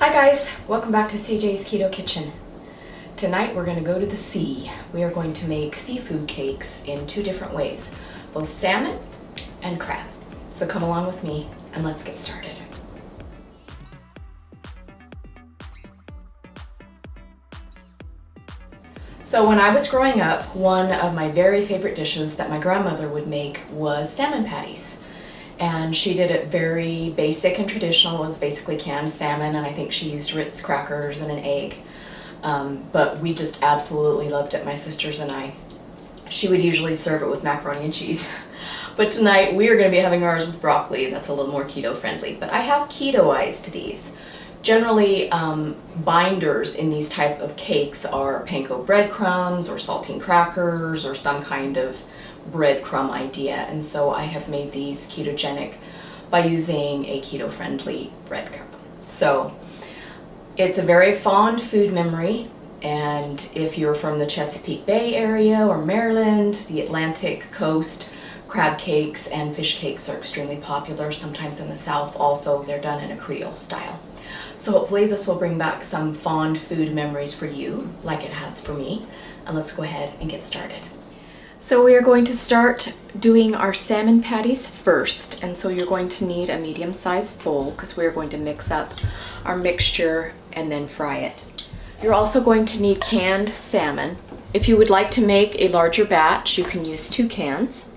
Hi guys, welcome back to CJ's Keto Kitchen. Tonight we're going to go to the sea. We are going to make seafood cakes in two different ways, both salmon and crab. So come along with me and let's get started. So when I was growing up, one of my very favorite dishes that my grandmother would make was salmon patties. And she did it very basic and traditional. It was basically canned salmon, and I think she used Ritz crackers and an egg. But we just absolutely loved it, my sisters and I. She would usually serve it with macaroni and cheese. But tonight we are going to be having ours with broccoli. That's a little more keto friendly. But I have ketoized these. Generally, binders in these type of cakes are panko breadcrumbs or saltine crackers or some kind of breadcrumb idea, and so I have made these ketogenic by using a keto-friendly breadcrumb. So it's a very fond food memory, and if you're from the Chesapeake Bay area or Maryland, the Atlantic coast, crab cakes and fish cakes are extremely popular. Sometimes in the South also they're done in a Creole style. So hopefully this will bring back some fond food memories for you, like it has for me. And let's go ahead and get started. So we are going to start doing our salmon patties first, and so you're going to need a medium-sized bowl because we're going to mix up our mixture and then fry it. You're also going to need canned salmon. If you would like to make a larger batch, you can use 2 cans.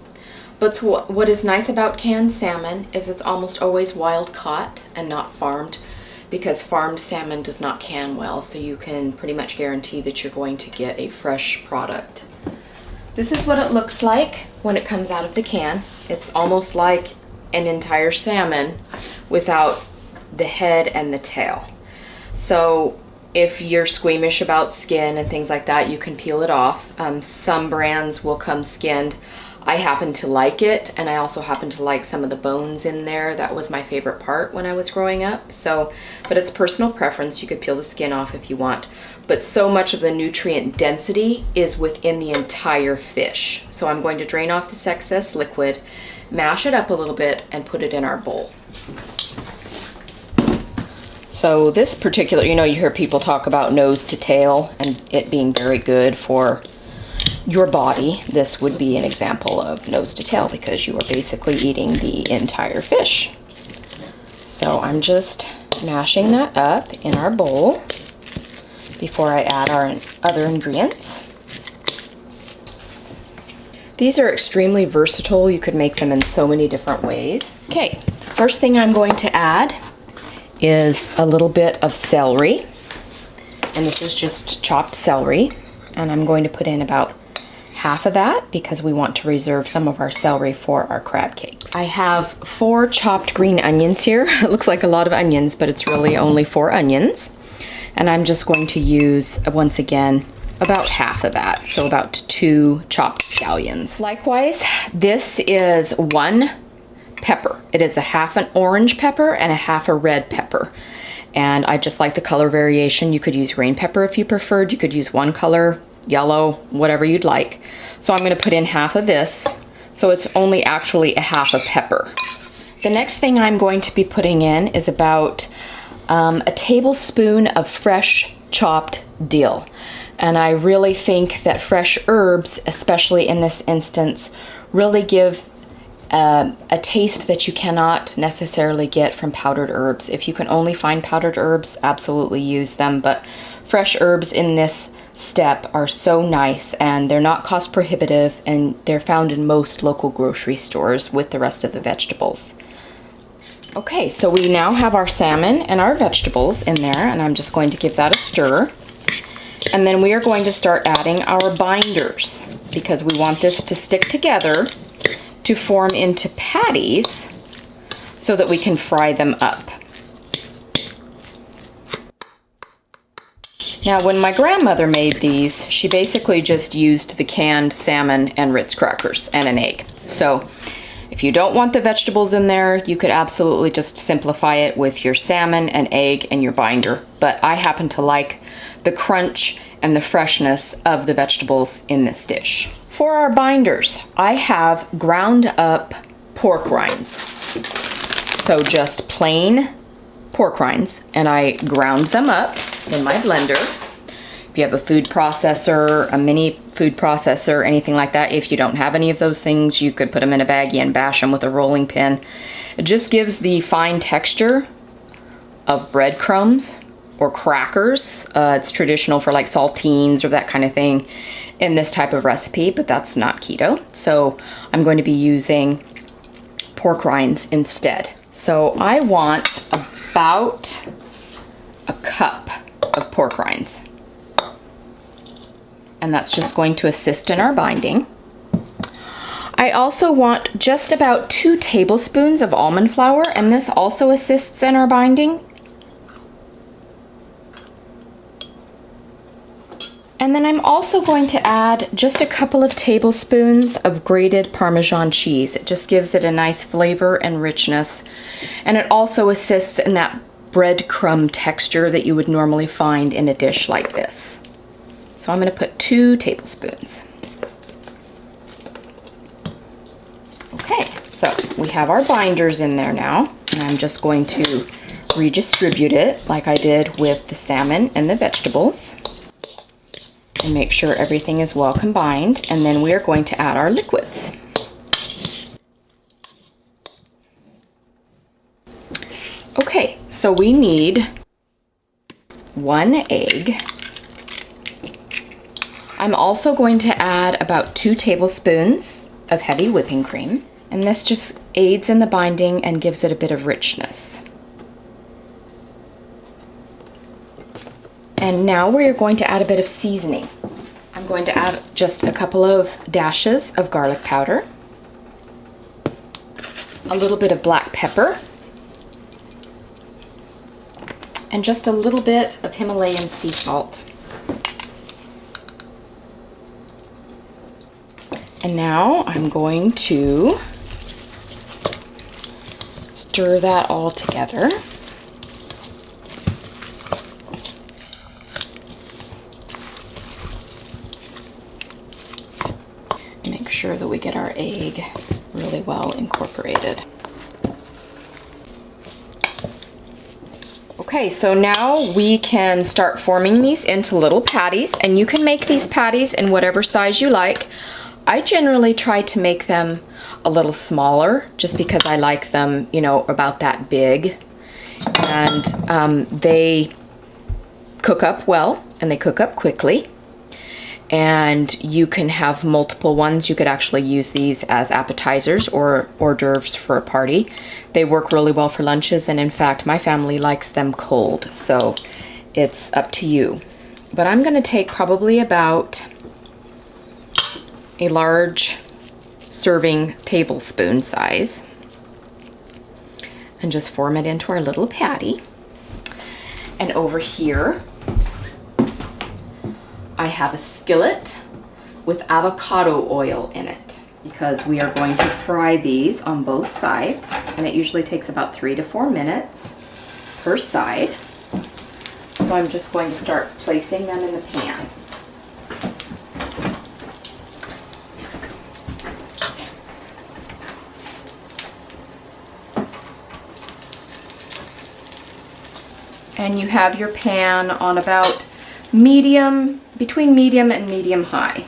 But what is nice about canned salmon is it's almost always wild caught and not farmed, because farmed salmon does not can well, so you can pretty much guarantee that you're going to get a fresh product. This is what it looks like when it comes out of the can. It's almost like an entire salmon without the head and the tail. So if you're squeamish about skin and things like that, you can peel it off. Some brands will come skinned. I happen to like it, and I also happen to like some of the bones in there. That was my favorite part when I was growing up. So, but it's personal preference. You could peel the skin off if you want. But so much of the nutrient density is within the entire fish. So I'm going to drain off this excess liquid, mash it up a little bit, and put it in our bowl. So this particular, you hear people talk about nose to tail and it being very good for your body. This would be an example of nose to tail because you are basically eating the entire fish. So I'm just mashing that up in our bowl before I add our other ingredients. These are extremely versatile. You could make them in so many different ways. Okay, first thing I'm going to add is a little bit of celery. And this is just chopped celery. And I'm going to put in about half of that because we want to reserve some of our celery for our crab cakes. I have 4 chopped green onions here. It looks like a lot of onions, but it's really only 4 onions. And I'm just going to use, once again, about half of that, so about 2 chopped scallions. Likewise, this is 1 pepper. It is a half an orange pepper and a half a red pepper. And I just like the color variation. You could use green pepper if you preferred. You could use one color, yellow, whatever you'd like. So I'm going to put in half of this. So it's only actually a half a pepper. The next thing I'm going to be putting in is about a tablespoon of fresh chopped dill. And I really think that fresh herbs, especially in this instance, really give a taste that you cannot necessarily get from powdered herbs. If you can only find powdered herbs, absolutely use them. But fresh herbs in this step are so nice, and they're not cost prohibitive, and they're found in most local grocery stores with the rest of the vegetables. Okay, so we now have our salmon and our vegetables in there, and I'm just going to give that a stir. And then we are going to start adding our binders because we want this to stick together to form into patties so that we can fry them up. Now, when my grandmother made these, she basically just used the canned salmon and Ritz crackers and an egg. So if you don't want the vegetables in there, you could absolutely just simplify it with your salmon and egg and your binder. But I happen to like the crunch and the freshness of the vegetables in this dish. For our binders, I have ground up pork rinds. So just plain pork rinds and I ground them up in my blender. If you have a food processor, a mini food processor, anything like that, if you don't have any of those things, you could put them in a baggie and bash them with a rolling pin. It just gives the fine texture of breadcrumbs or crackers. It's traditional for like saltines or that kind of thing in this type of recipe, but that's not keto. So I'm going to be using pork rinds instead. So I want about a cup of pork rinds. And that's just going to assist in our binding. I also want just about 2 tablespoons of almond flour, and this also assists in our binding. And then I'm also going to add just a couple of tablespoons of grated Parmesan cheese. It just gives it a nice flavor and richness. And it also assists in that breadcrumb texture that you would normally find in a dish like this. So I'm going to put 2 tablespoons. Okay, so we have our binders in there now, and I'm just going to redistribute it like I did with the salmon and the vegetables. And make sure everything is well combined, and then we are going to add our liquids. Okay, so we need 1 egg. I'm also going to add about 2 tablespoons of heavy whipping cream, and this just aids in the binding and gives it a bit of richness. And now we're going to add a bit of seasoning. I'm going to add just a couple of dashes of garlic powder, a little bit of black pepper, and just a little bit of Himalayan sea salt. And now I'm going to stir that all together. Make sure that we get our egg really well incorporated. Okay, so now we can start forming these into little patties, and you can make these patties in whatever size you like. I generally try to make them a little smaller just because I like them, you know, about that big. And they cook up well and they cook up quickly. And you can have multiple ones. You could actually use these as appetizers or hors d'oeuvres for a party. They work really well for lunches, and in fact, my family likes them cold, so it's up to you. But I'm gonna take probably about a large serving tablespoon size and just form it into our little patty. And over here, I have a skillet with avocado oil in it because we are going to fry these on both sides, and it usually takes about 3 to 4 minutes per side. So I'm just going to start placing them in the pan. And you have your pan on about medium, between medium and medium high.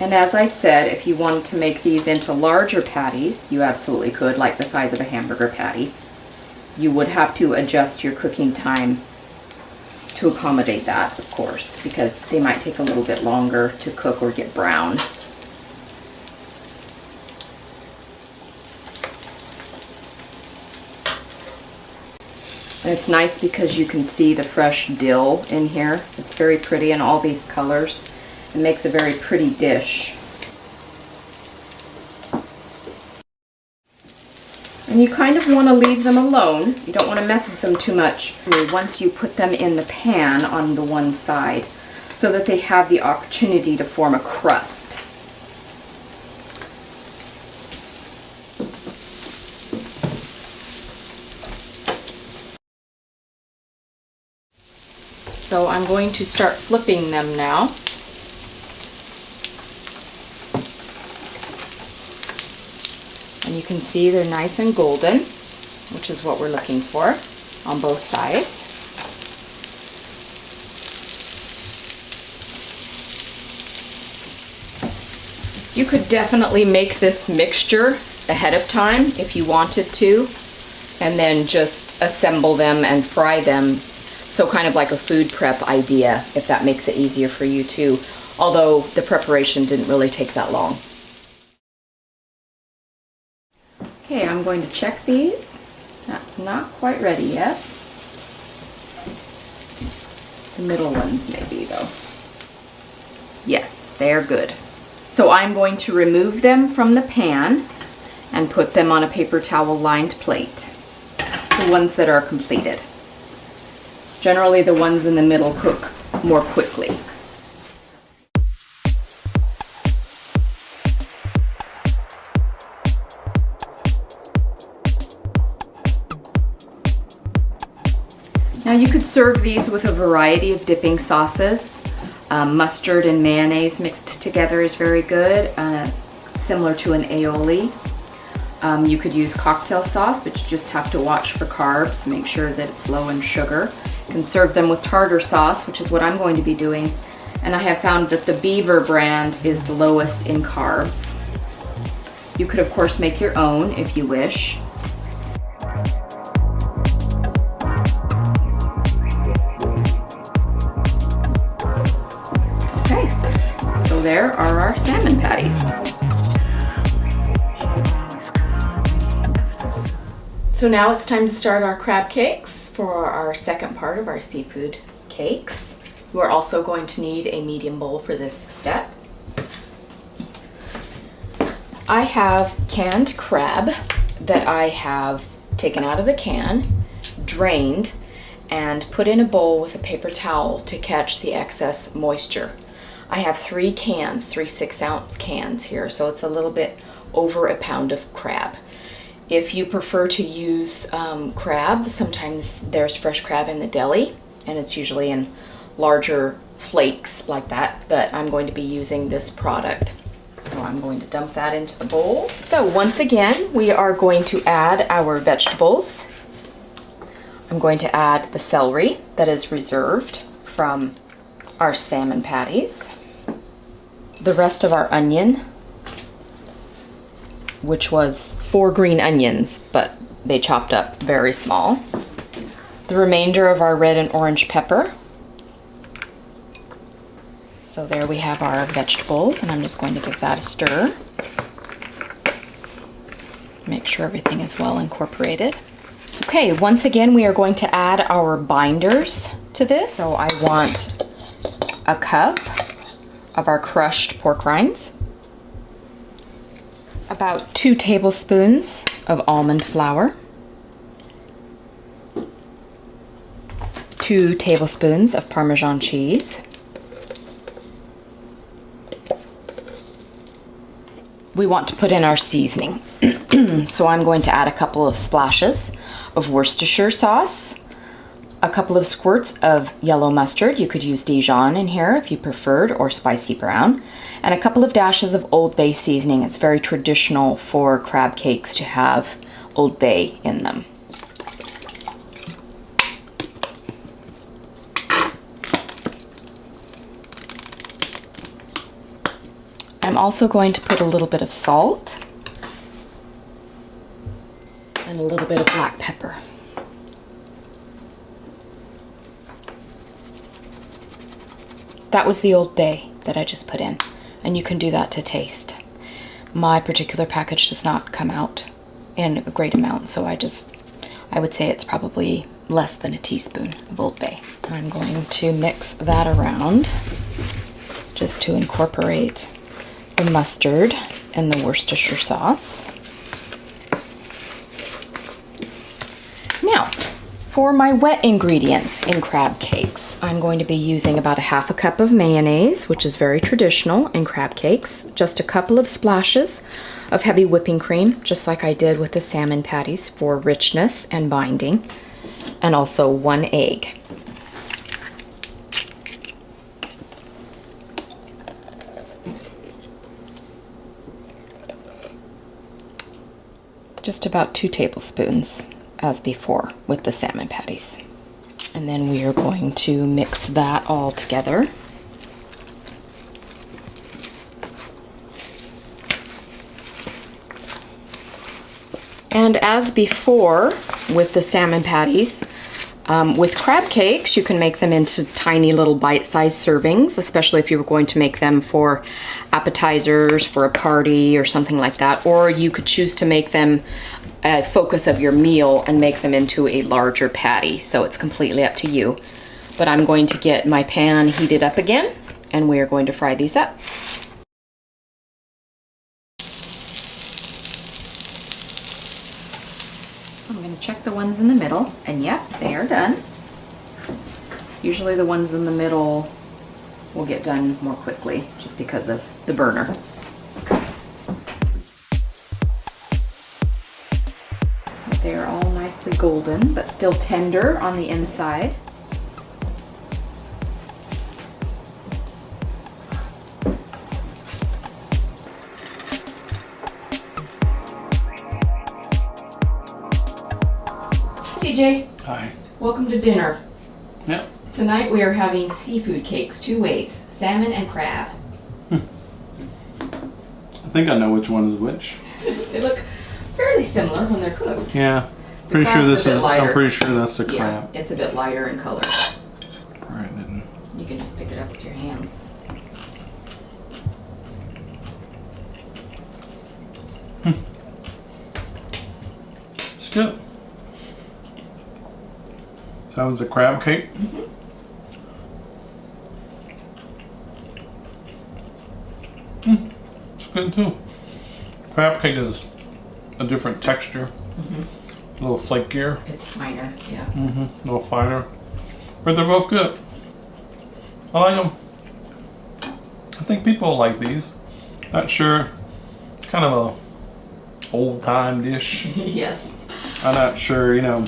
And as I said, if you wanted to make these into larger patties, you absolutely could, like the size of a hamburger patty. You would have to adjust your cooking time to accommodate that, of course, because they might take a little bit longer to cook or get brown. And it's nice because you can see the fresh dill in here. It's very pretty in all these colors. It makes a very pretty dish. And you kind of want to leave them alone. You don't want to mess with them too much once you put them in the pan on the one side, so that they have the opportunity to form a crust. So I'm going to start flipping them now. And you can see they're nice and golden, which is what we're looking for on both sides. You could definitely make this mixture ahead of time if you wanted to, and then just assemble them and fry them. So kind of like a food prep idea, if that makes it easier for you too. Although the preparation didn't really take that long. Okay, I'm going to check these. That's not quite ready yet. The middle ones maybe though. Yes, they're good. So I'm going to remove them from the pan and put them on a paper towel lined plate. The ones that are completed. Generally the ones in the middle cook more quickly. Now you could serve these with a variety of dipping sauces. Mustard and mayonnaise mixed together is very good, similar to an aioli. You could use cocktail sauce, but you just have to watch for carbs. Make sure that it's low in sugar. You can serve them with tartar sauce, which is what I'm going to be doing. And I have found that the Beaver brand is the lowest in carbs. You could of course make your own if you wish. Okay, so there are our salmon patties. So now it's time to start our crab cakes for our second part of our seafood cakes. We're also going to need a medium bowl for this step. I have canned crab that I have taken out of the can, drained, and put in a bowl with a paper towel to catch the excess moisture. I have 3 cans, 3 6-ounce cans here, so it's a little bit over a pound of crab. If you prefer to use crab, sometimes there's fresh crab in the deli, and it's usually in larger flakes like that, but I'm going to be using this product. So I'm going to dump that into the bowl. So once again, we are going to add our vegetables. I'm going to add the celery that is reserved from our salmon patties, the rest of our onion, which was 4 green onions, but they chopped up very small. The remainder of our red and orange pepper. So there we have our vegetables, and I'm just going to give that a stir. Make sure everything is well incorporated. Okay, once again, we are going to add our binders to this. So I want a cup of our crushed pork rinds, about 2 tablespoons of almond flour, 2 tablespoons of Parmesan cheese, we want to put in our seasoning. So I'm going to add a couple of splashes of Worcestershire sauce, a couple of squirts of yellow mustard. You could use Dijon in here if you preferred, or spicy brown, and a couple of dashes of Old Bay seasoning. It's very traditional for crab cakes to have Old Bay in them. I'm also going to put a little bit of salt and a little bit of black pepper. That was the Old Bay that I just put in, and you can do that to taste. My particular package does not come out in a great amount, so I would say it's probably less than a teaspoon of Old Bay. I'm going to mix that around just to incorporate the mustard and the Worcestershire sauce. Now, for my wet ingredients in crab cakes, I'm going to be using about 1/2 cup of mayonnaise, which is very traditional in crab cakes, just a couple of splashes of heavy whipping cream, just like I did with the salmon patties for richness and binding, and also 1 egg. just about 2 tablespoons as before with the salmon patties. And then we are going to mix that all together. And as before with the salmon patties, with crab cakes, you can make them into tiny little bite-sized servings, especially if you were going to make them for appetizers, for a party or something like that. Or you could choose to make them a focus of your meal and make them into a larger patty. So it's completely up to you. But I'm going to get my pan heated up again, and we are going to fry these up. I'm going to check the ones in the middle, and yep, they are done. Usually the ones in the middle will get done more quickly just because of the burner. They are all nicely golden, but still tender on the inside. CJ. Hi. Welcome to dinner. Yep. Tonight we are having seafood cakes, 2 ways, salmon and crab. I think I know which one is which. They look fairly similar when they're cooked. Yeah. The Pretty sure crab's this a bit is. lighter. I'm pretty sure that's the crab. Yeah, it's a bit lighter in color. Right. Didn't. You can just pick it up with your hands. It's good. So that was a crab cake. It's good too. Crab cake is a different texture. A little flakier. It's finer, yeah. A little finer. But they're both good. I like them. I think people like these. Not sure. It's kind of a old time dish. Yes. I'm not sure, you know.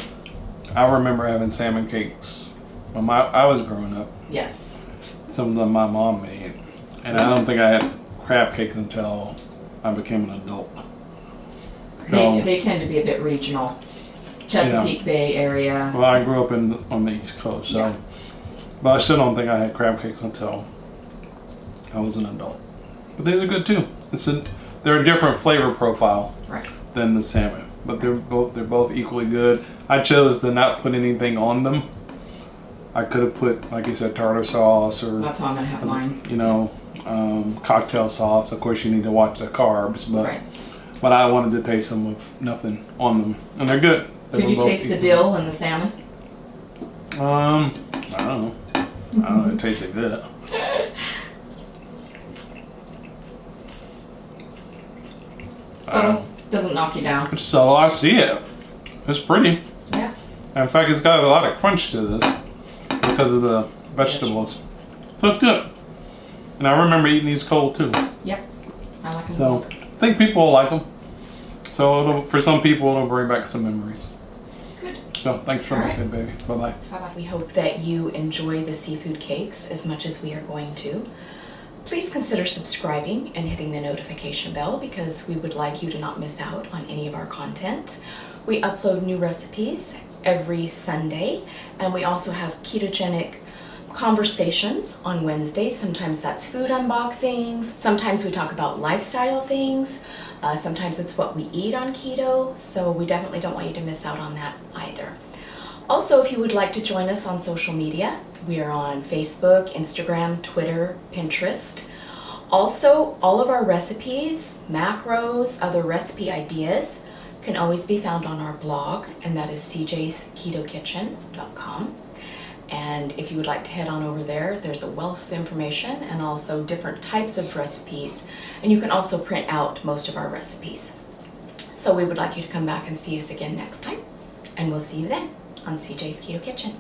I remember having salmon cakes when I was growing up. Yes. Some of them my mom made. And I don't think I had crab cakes until I became an adult. They tend to be a bit regional. Chesapeake Bay area. Well, I grew up on the East Coast, so. Yeah. But I still don't think I had crab cakes until I was an adult. But these are good too. They're a different flavor profile than the salmon, but they're both equally good. I chose to not put anything on them. I could have put, like you said, tartar sauce or that's how I'm gonna have mine. You know, cocktail sauce. Of course, you need to watch the carbs, but I wanted to taste them with nothing on them, and they're good. Could you taste the dill in the salmon? I don't know. It tasted good. So doesn't knock you down. So I see it. It's pretty. Yeah. In fact, it's got a lot of crunch to this because of the vegetables. So it's good. And I remember eating these cold too. Yep. I like them. So I think people will like them. So for some people, it'll bring back some memories. Good. So thanks for watching, baby. Bye-bye. Bye-bye. We hope that you enjoy the seafood cakes as much as we are going to. Please consider subscribing and hitting the notification bell because we would like you to not miss out on any of our content. We upload new recipes every Sunday, and we also have ketogenic conversations on Wednesdays. Sometimes that's food unboxings. Sometimes we talk about lifestyle things. Sometimes it's what we eat on keto. So we definitely don't want you to miss out on that either. Also, if you would like to join us on social media, we are on Facebook, Instagram, Twitter, Pinterest. Also, all of our recipes, macros, other recipe ideas can always be found on our blog, and that is cjsketokitchen.com. And if you would like to head on over there, there's a wealth of information and also different types of recipes. And you can also print out most of our recipes. So we would like you to come back and see us again next time. And we'll see you then on CJ's Keto Kitchen.